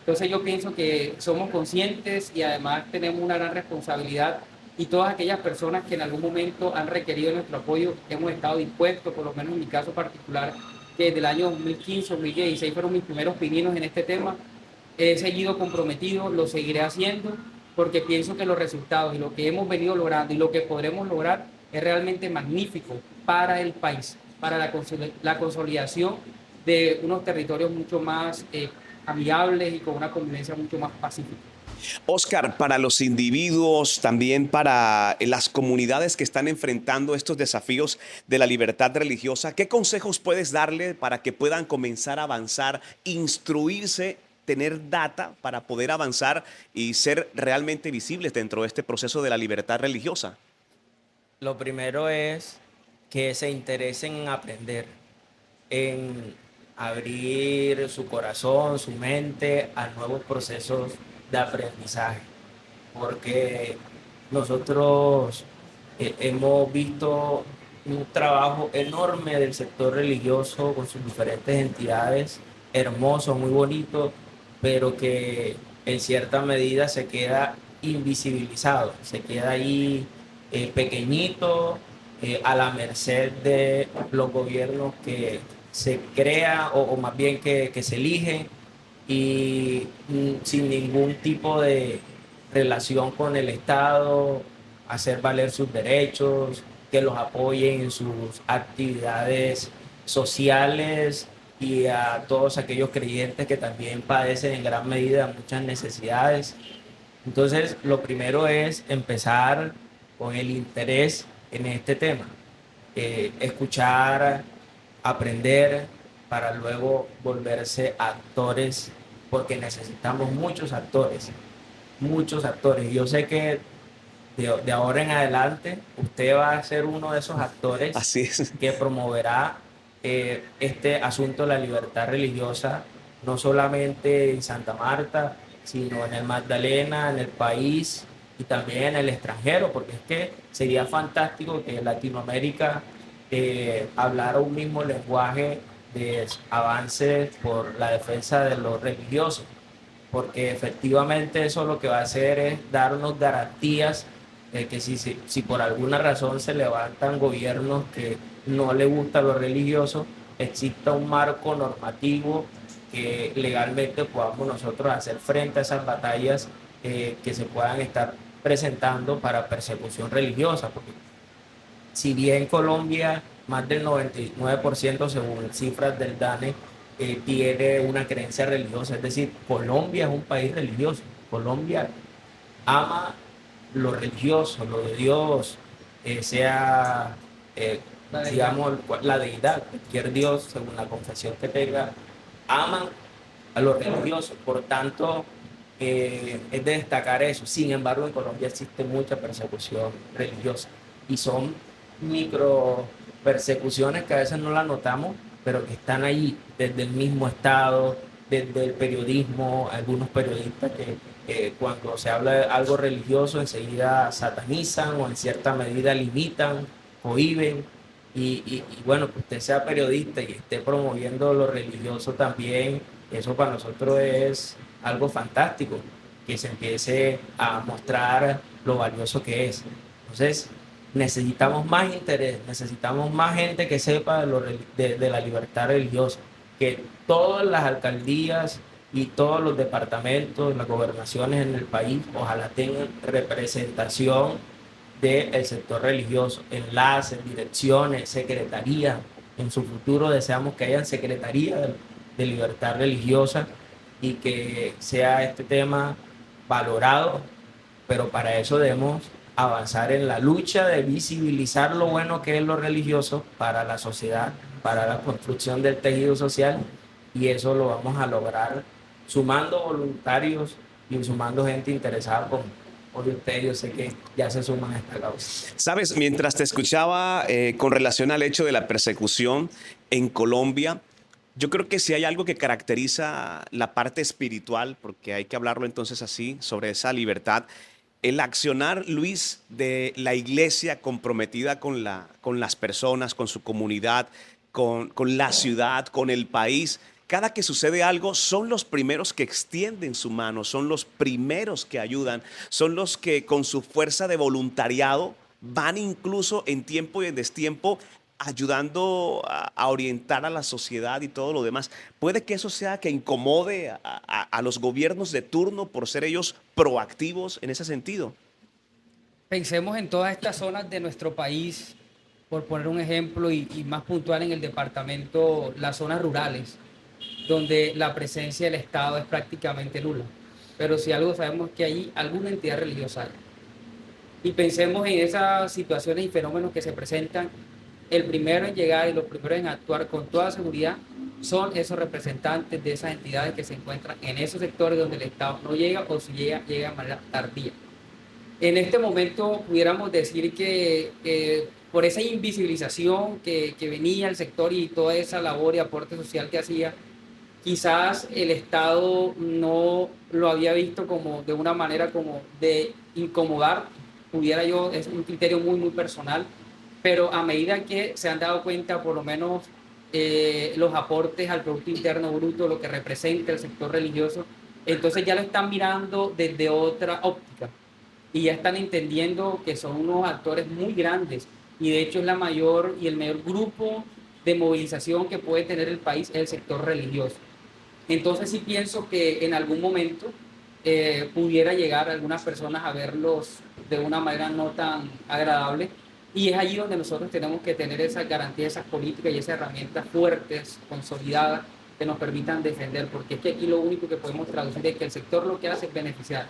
Entonces yo pienso que somos conscientes y además tenemos una gran responsabilidad, y todas aquellas personas que en algún momento han requerido nuestro apoyo, hemos estado dispuestos, por lo menos en mi caso particular, que desde el año 2015-2016 fueron mis primeros pininos en este tema, he seguido comprometido, lo seguiré haciendo, porque pienso que los resultados y lo que hemos venido logrando y lo que podremos lograr es realmente magnífico para el país, para la consolidación de unos territorios mucho más amigables y con una convivencia mucho más pacífica.
Oscar, para los individuos, también para las comunidades que están enfrentando estos desafíos de la libertad religiosa, ¿qué consejos puedes darle para que puedan comenzar a avanzar, instruirse, tener data para poder avanzar y ser realmente visibles dentro de este proceso de la libertad religiosa?
Lo primero es que se interesen en aprender, en abrir su corazón, su mente a nuevos procesos de aprendizaje, porque nosotros hemos visto un trabajo enorme del sector religioso con sus diferentes entidades, hermoso, muy bonito, pero que en cierta medida se queda invisibilizado, se queda ahí pequeñito, a la merced de los gobiernos que se crea o más bien que se eligen y sin ningún tipo de relación con el Estado, hacer valer sus derechos, que los apoyen en sus actividades sociales y a todos aquellos creyentes que también padecen en gran medida muchas necesidades. Entonces, lo primero es empezar con el interés en este tema, escuchar, aprender, para luego volverse actores, porque necesitamos muchos actores. Yo sé que de ahora en adelante usted va a ser uno de esos actores
Así es.
que promoverá este asunto de la libertad religiosa, no solamente en Santa Marta, sino en el Magdalena, en el país y también en el extranjero, porque es que sería fantástico que Latinoamérica hablara un mismo lenguaje de avances por la defensa de lo religioso, porque efectivamente eso lo que va a hacer es darnos garantías de que si por alguna razón se levantan gobiernos que no le gusta lo religioso, exista un marco normativo que legalmente podamos nosotros hacer frente a esas batallas que se puedan estar presentando para persecución religiosa, porque si bien Colombia, más del 99% según cifras del DANE, tiene una creencia religiosa, es decir, Colombia es un país religioso, Colombia ama lo religioso, lo de Dios, sea, eh,
La deidad.
digamos, la deidad, cualquier Dios, según la confesión que tenga, aman a lo religioso, por tanto, es de destacar eso. Sin embargo, en Colombia existe mucha persecución religiosa y son micro persecuciones que a veces no las notamos, pero que están ahí desde el mismo Estado, desde el periodismo, algunos periodistas que cuando se habla de algo religioso enseguida satanizan o en cierta medida limitan, cohíben. Y bueno, que usted sea periodista y esté promoviendo lo religioso también, eso para nosotros es algo fantástico, que se empiece a mostrar lo valioso que es. Entonces, necesitamos más interés, necesitamos más gente que sepa de la libertad religiosa, que todas las alcaldías y todos los departamentos, las gobernaciones en el país, ojalá tengan representación del sector religioso, enlaces, direcciones, secretaría. En su futuro deseamos que hayan secretaría de libertad religiosa y que sea este tema valorado, pero para eso debemos avanzar en la lucha de visibilizar lo bueno que es lo religioso para la sociedad, para la construcción del tejido social, y eso lo vamos a lograr sumando voluntarios y sumando gente interesada por ustedes. Yo sé que ya se suman a esta causa.
Sabes, mientras te escuchaba con relación al hecho de la persecución en Colombia, yo creo que si hay algo que caracteriza la parte espiritual, porque hay que hablarlo entonces así, sobre esa libertad, el accionar, Luis, de la iglesia comprometida con las personas, con su comunidad, con la ciudad, con el país. Cada que sucede algo, son los primeros que extienden su mano, son los primeros que ayudan, son los que con su fuerza de voluntariado van incluso en tiempo y en destiempo ayudando a orientar a la sociedad y todo lo demás. Puede que eso sea que incomode a los gobiernos de turno por ser ellos proactivos en ese sentido.
Pensemos en todas estas zonas de nuestro país, por poner un ejemplo y más puntual en el departamento, las zonas rurales, donde la presencia del Estado es prácticamente nula. Pero si algo sabemos que hay alguna entidad religiosa hay. Y pensemos en esas situaciones y fenómenos que se presentan. El primero en llegar y los primeros en actuar con toda seguridad son esos representantes de esas entidades que se encuentran en esos sectores donde el Estado no llega, o si llega, llega de manera tardía. En este momento pudiéramos decir que por esa invisibilización que venía el sector y toda esa labor y aporte social que hacía, quizás el Estado no lo había visto como de una manera como de incomodar, es un criterio muy personal, pero a medida que se han dado cuenta por lo menos los aportes al Producto Interno Bruto, lo que representa el sector religioso, entonces ya lo están mirando desde otra óptica y ya están entendiendo que son unos actores muy grandes, y de hecho es la mayor y el mayor grupo de movilización que puede tener el país, es el sector religioso. Entonces sí pienso que en algún momento pudiera llegar algunas personas a verlos de una manera no tan agradable, y es allí donde nosotros tenemos que tener esas garantías, esas políticas y esas herramientas fuertes, consolidadas, que nos permitan defender, porque es que aquí lo único que podemos traducir es que el sector lo que hace es beneficiar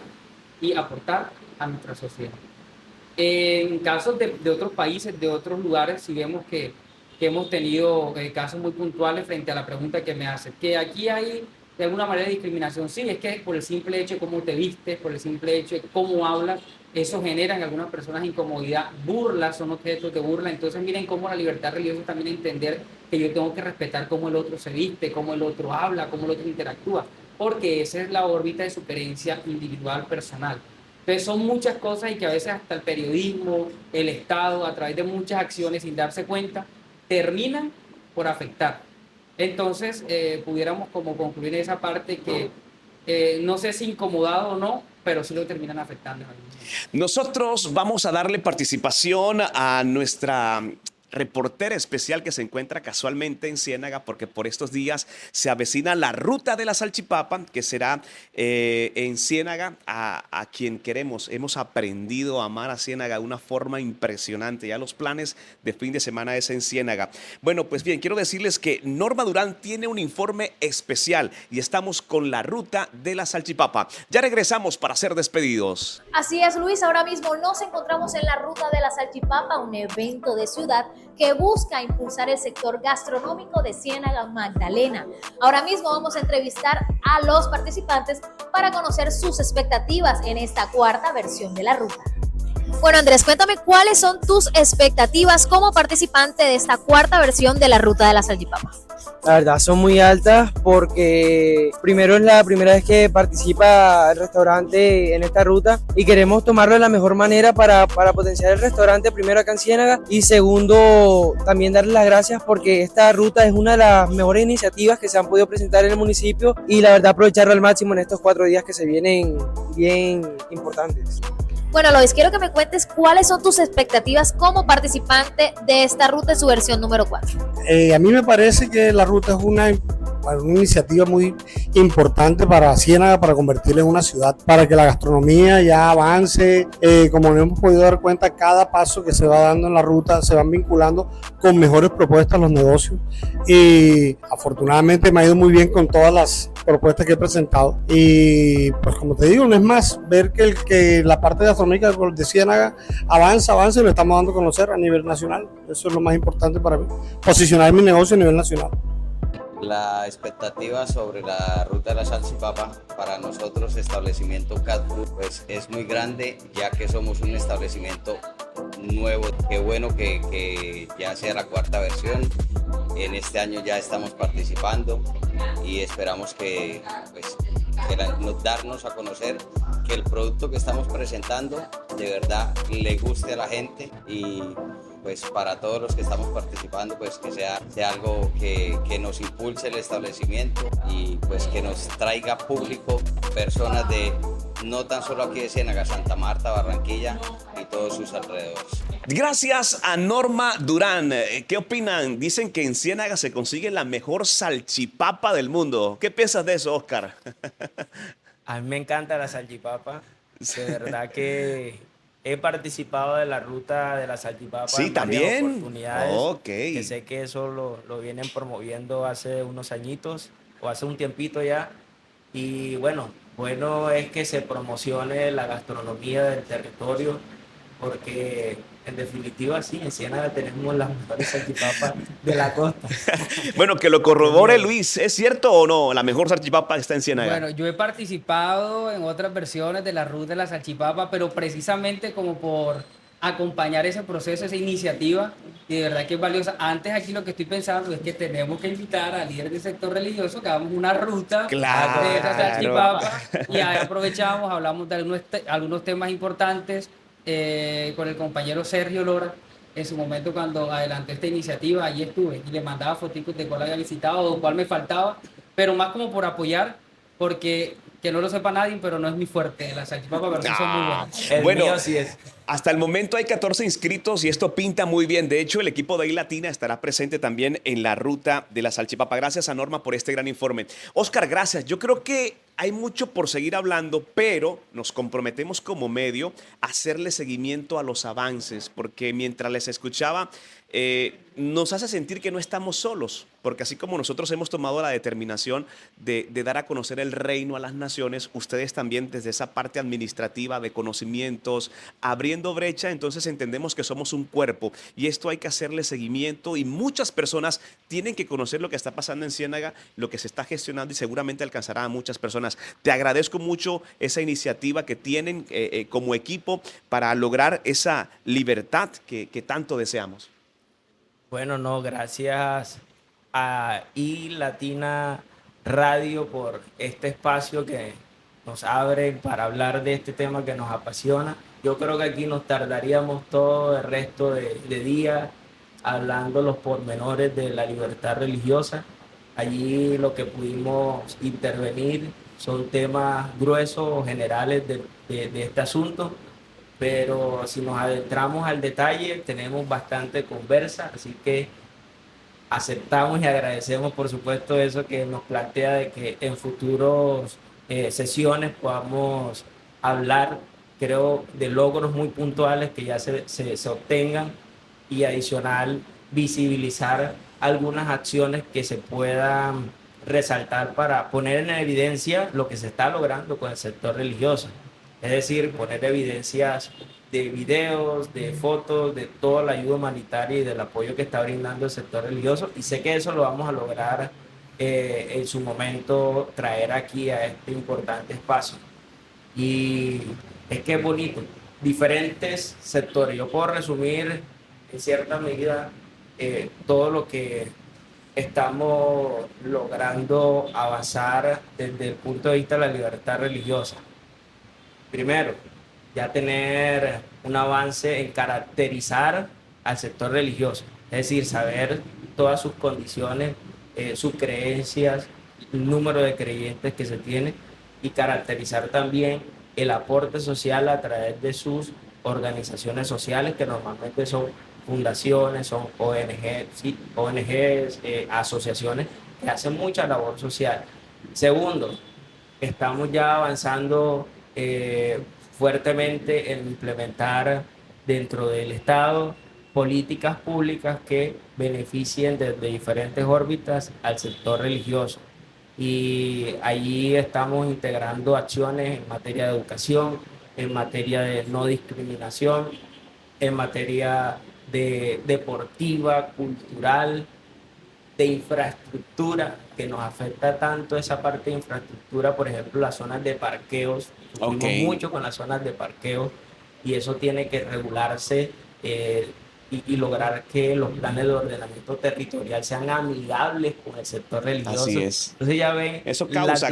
y aportar a nuestra sociedad. En casos de otros países, de otros lugares, si vemos que hemos tenido casos muy puntuales frente a la pregunta que me hace, que aquí hay de alguna manera discriminación. Sí, es que por el simple hecho de cómo te vistes, por el simple hecho de cómo hablas, eso genera en algunas personas incomodidad, burlas, son objetos de burla. Entonces miren cómo la libertad religiosa es también entender que yo tengo que respetar cómo el otro se viste, cómo el otro habla, cómo el otro interactúa, porque esa es la órbita de su creencia individual, personal. Entonces son muchas cosas, y que a veces hasta el periodismo, el Estado, a través de muchas acciones sin darse cuenta, terminan por afectar. Entonces pudiéramos como concluir esa parte que no sé si incomodado o no, pero sí lo terminan afectando.
Nosotros vamos a darle participación a nuestra reportera especial que se encuentra casualmente en Ciénaga, porque por estos días se avecina la ruta de la salchipapa, que será en Ciénaga, a quien queremos. Hemos aprendido a amar a Ciénaga de una forma impresionante. Ya los planes de fin de semana es en Ciénaga. Bueno, pues bien, quiero decirles que Norma Durán tiene un informe especial y estamos con la ruta de la salchipapa. Ya regresamos para ser despedidos.
Así es, Luis, ahora mismo nos encontramos en la ruta de la salchipapa, un evento de ciudad que busca impulsar el sector gastronómico de Ciénaga Magdalena. Ahora mismo vamos a entrevistar a los participantes para conocer sus expectativas en esta cuarta versión de la ruta. Bueno, Andrés, cuéntame cuáles son tus expectativas como participante de esta cuarta versión de la ruta de la salchipapa.
La verdad son muy altas porque primero es la primera vez que participa el restaurante en esta ruta y queremos tomarlo de la mejor manera para potenciar el restaurante, primero acá en Ciénaga, y segundo también darle las gracias porque esta ruta es una de las mejores iniciativas que se han podido presentar en el municipio, y la verdad aprovecharlo al máximo en estos 4 días que se vienen bien importantes.
Bueno, Lois, quiero que me cuentes cuáles son tus expectativas como participante de esta ruta en su versión número 4.
A mí me parece que la ruta es una iniciativa muy importante para Ciénaga, para convertirla en una ciudad, para que la gastronomía ya avance. Como nos hemos podido dar cuenta, cada paso que se va dando en la ruta se van vinculando con mejores propuestas los negocios, y afortunadamente me ha ido muy bien con todas las propuestas que he presentado, y pues como te digo, no es más ver que la parte gastronómica de Ciénaga avanza y lo estamos dando a conocer a nivel nacional. Eso es lo más importante para mí, posicionar mi negocio a nivel nacional.
La expectativa sobre la ruta de la salchipapa para nosotros, establecimiento Cat Food, pues es muy grande, ya que somos un establecimiento nuevo. Qué bueno que ya sea la cuarta versión. En este año ya estamos participando y esperamos que darnos a conocer que el producto que estamos presentando de verdad le guste a la gente, y pues para todos los que estamos participando, pues que sea algo que nos impulse el establecimiento y pues que nos traiga público, personas de no tan solo aquí de Ciénaga, Santa Marta, Barranquilla y todos sus alrededores.
Gracias a Norma Durán. ¿Qué opinan? Dicen que en Ciénaga se consigue la mejor salchipapa del mundo. ¿Qué piensas de eso, Oscar?
A mí me encanta la salchipapa. De verdad que he participado de la ruta de la salchipapa
Sí,
en varias
también.
oportunidades.
Ok.
Que sé que eso lo vienen promoviendo hace unos añitos o hace un tiempito ya. Y bueno es que se promocione la gastronomía del territorio, porque en definitiva sí, en Ciénaga tenemos las mejores salchipapas de la costa.
Bueno, que lo corrobore Luis. ¿Es cierto o no? La mejor salchipapa está en Ciénaga.
Bueno, yo he participado en otras versiones de la ruta de la salchipapa, pero precisamente como por acompañar ese proceso, esa iniciativa, y de verdad que es valiosa. Antes aquí lo que estoy pensando es que tenemos que invitar a líderes del sector religioso que hagamos una ruta
Claro.
de esa salchipapa y ahí aprovechamos, hablamos de algunos temas importantes con el compañero Sergio Lora. En su momento cuando adelanté esta iniciativa, allí estuve y le mandaba fotos de cuál había visitado o cuál me faltaba, pero más como por apoyar, porque que no lo sepa nadie, pero no es mi fuerte, las salchipapas, pero sí son muy buenas.
El
Bueno,
mío sí es.
hasta el momento hay 14 inscritos y esto pinta muy bien. De hecho, el equipo de iLatina estará presente también en la ruta de la salchipapa. Gracias a Norma por este gran informe. Oscar, gracias. Yo creo que hay mucho por seguir hablando, pero nos comprometemos como medio a hacerle seguimiento a los avances, porque mientras les escuchaba, nos hace sentir que no estamos solos, porque así como nosotros hemos tomado la determinación de dar a conocer el reino a las naciones, ustedes también desde esa parte administrativa de conocimientos, abriendo brecha, entonces entendemos que somos un cuerpo y esto hay que hacerle seguimiento y muchas personas tienen que conocer lo que está pasando en Ciénaga, lo que se está gestionando y seguramente alcanzará a muchas personas. Te agradezco mucho esa iniciativa que tienen como equipo para lograr esa libertad que tanto deseamos.
Bueno, no, gracias a iLatina Radio por este espacio que nos abre para hablar de este tema que nos apasiona. Yo creo que aquí nos tardaríamos todo el resto de día hablando los pormenores de la libertad religiosa. Allí lo que pudimos intervenir son temas gruesos o generales de este asunto, pero si nos adentramos al detalle tenemos bastante conversa, así que aceptamos y agradecemos por supuesto eso que nos plantea de que en futuros sesiones podamos hablar, creo, de logros muy puntuales que ya se obtengan y adicional visibilizar algunas acciones que se puedan resaltar para poner en evidencia lo que se está logrando con el sector religioso. Es decir, poner evidencias de videos, de fotos, de toda la ayuda humanitaria y del apoyo que está brindando el sector religioso. Y sé que eso lo vamos a lograr en su momento traer aquí a este importante espacio. Y es que es bonito. Diferentes sectores. Yo puedo resumir en cierta medida todo lo que estamos logrando avanzar desde el punto de vista de la libertad religiosa. Primero, ya tener un avance en caracterizar al sector religioso, es decir, saber todas sus condiciones, sus creencias, el número de creyentes que se tiene y caracterizar también el aporte social a través de sus organizaciones sociales, que normalmente son fundaciones, son ONGs, ¿sí? ONGs, asociaciones que hacen mucha labor social. Segundo, estamos ya avanzando fuertemente en implementar dentro del Estado políticas públicas que beneficien desde diferentes órbitas al sector religioso. Y allí estamos integrando acciones en materia de educación, en materia de no discriminación, en materia de deportiva, cultural, de infraestructura, que nos afecta tanto esa parte de infraestructura, por ejemplo, las zonas de parqueos. Sufrimos mucho con las zonas de parqueo y eso tiene que regularse y lograr que los planes de ordenamiento territorial sean amigables con el sector religioso.
Así es.
Entonces ya ven,
Eso causa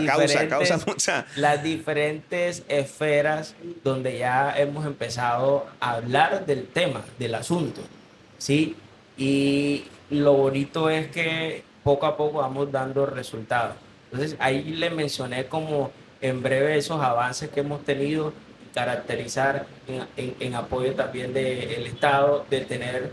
mucha...
las diferentes esferas donde ya hemos empezado a hablar del tema, del asunto, ¿sí? Y lo bonito es que poco a poco vamos dando resultados. Entonces ahí le mencioné como en breve esos avances que hemos tenido en caracterizar en apoyo también del Estado, de tener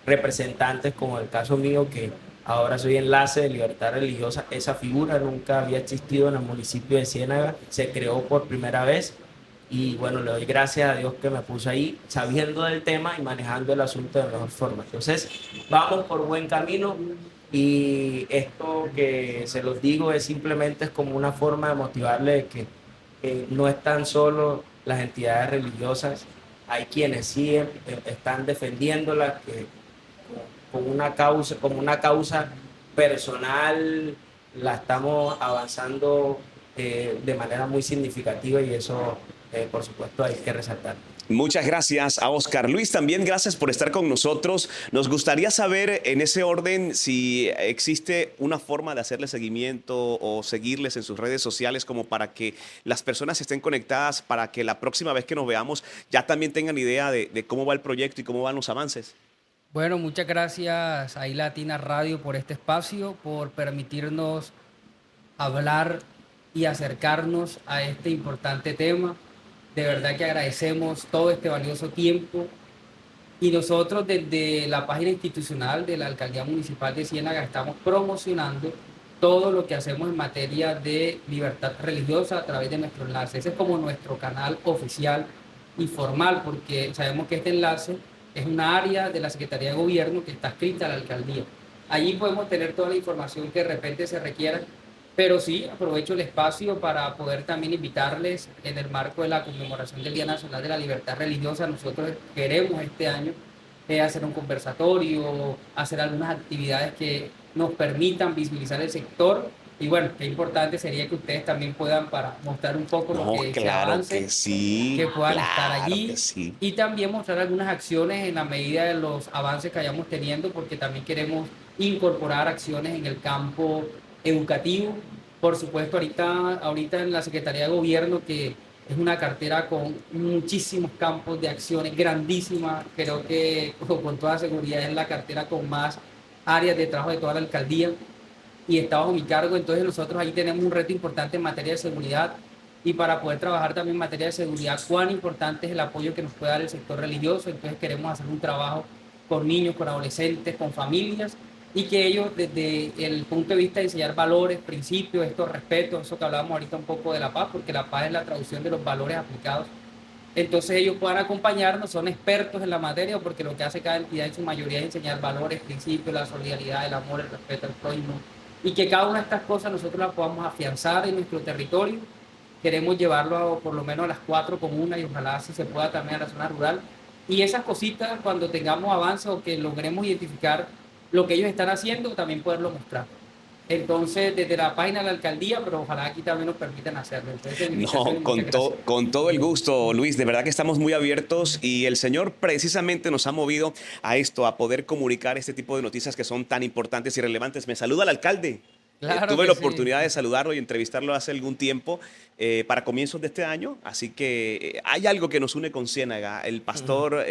representantes como el caso mío, que ahora soy enlace de Libertad Religiosa. Esa figura nunca había existido en el municipio de Ciénaga, se creó por primera vez y bueno, le doy gracias a Dios que me puso ahí sabiendo del tema y manejando el asunto de mejor forma. Entonces, vamos por buen camino y esto que se los digo es simplemente es como una forma de motivarle de que no están solo las entidades religiosas, hay quienes sí están defendiéndolas, que como una causa personal la estamos avanzando de manera muy significativa y eso por supuesto hay que resaltar.
Muchas gracias a Oscar. Luis, también gracias por estar con nosotros. Nos gustaría saber en ese orden si existe una forma de hacerle seguimiento o seguirles en sus redes sociales como para que las personas estén conectadas, para que la próxima vez que nos veamos ya también tengan idea de cómo va el proyecto y cómo van los avances.
Bueno, muchas gracias a iLatina Radio por este espacio, por permitirnos hablar y acercarnos a este importante tema. De verdad que agradecemos todo este valioso tiempo y nosotros desde la página institucional de la Alcaldía Municipal de Ciénaga estamos promocionando todo lo que hacemos en materia de libertad religiosa a través de nuestro enlace. Ese es como nuestro canal oficial y formal, porque sabemos que este enlace es una área de la Secretaría de Gobierno que está adscrita a la Alcaldía. Allí podemos tener toda la información que de repente se requiera. Pero sí, aprovecho el espacio para poder también invitarles en el marco de la conmemoración del Día Nacional de la Libertad Religiosa. Nosotros queremos este año hacer un conversatorio, hacer algunas actividades que nos permitan visibilizar el sector. Y bueno, qué importante sería que ustedes también puedan para mostrar un poco lo que se avance,
que sí,
que puedan estar
claro
allí
que sí.
y también mostrar algunas acciones en la medida de los avances que vayamos teniendo, porque también queremos incorporar acciones en el campo educativo. Por supuesto, ahorita en la Secretaría de Gobierno, que es una cartera con muchísimos campos de acciones grandísimas, creo que con toda seguridad es la cartera con más áreas de trabajo de toda la alcaldía y está bajo mi cargo. Entonces nosotros ahí tenemos un reto importante en materia de seguridad y para poder trabajar también en materia de seguridad, cuán importante es el apoyo que nos puede dar el sector religioso. Entonces queremos hacer un trabajo con niños, con adolescentes, con familias, y que ellos desde el punto de vista de enseñar valores, principios, estos respetos, eso que hablábamos ahorita un poco de la paz, porque la paz es la traducción de los valores aplicados. Entonces ellos puedan acompañarnos, son expertos en la materia, porque lo que hace cada entidad en su mayoría es enseñar valores, principios, la solidaridad, el amor, el respeto al prójimo, y que cada una de estas cosas nosotros las podamos afianzar en nuestro territorio. Queremos llevarlo por lo menos a las 4 comunas y ojalá si se pueda también a la zona rural. Y esas cositas, cuando tengamos avances o que logremos identificar lo que ellos están haciendo, también poderlo mostrar. Entonces, desde la página de la alcaldía, pero ojalá aquí también nos permitan hacerlo. Entonces,
no, con todo el gusto, Luis. De verdad que estamos muy abiertos y el Señor precisamente nos ha movido a esto, a poder comunicar este tipo de noticias que son tan importantes y relevantes. Me saluda el alcalde.
Claro
tuve la
sí.
oportunidad de saludarlo y entrevistarlo hace algún tiempo para comienzos de este año. Así que hay algo que nos une con Ciénaga. El pastor,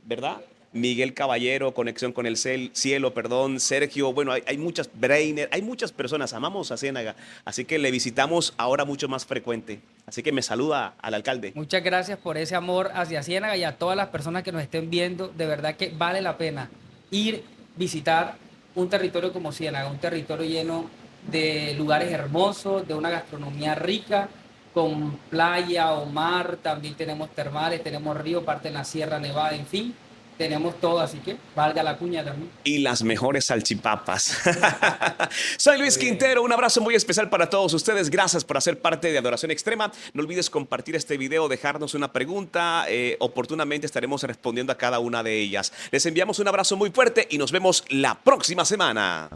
¿verdad? Miguel Caballero, Conexión con el Cielo, perdón, Sergio, bueno, hay muchas, Brainer, hay muchas personas, amamos a Ciénaga, así que le visitamos ahora mucho más frecuente. Así que me saluda al alcalde.
Muchas gracias por ese amor hacia Ciénaga y a todas las personas que nos estén viendo. De verdad que vale la pena ir, visitar un territorio como Ciénaga, un territorio lleno de lugares hermosos, de una gastronomía rica, con playa o mar, también tenemos termales, tenemos río, parte en la Sierra Nevada, en fin. Tenemos todo, así que valga la cuña también.
Y las mejores salchipapas. Soy Luis Quintero, un abrazo muy especial para todos ustedes. Gracias por hacer parte de Adoración Extrema. No olvides compartir este video, dejarnos una pregunta. Oportunamente estaremos respondiendo a cada una de ellas. Les enviamos un abrazo muy fuerte y nos vemos la próxima semana.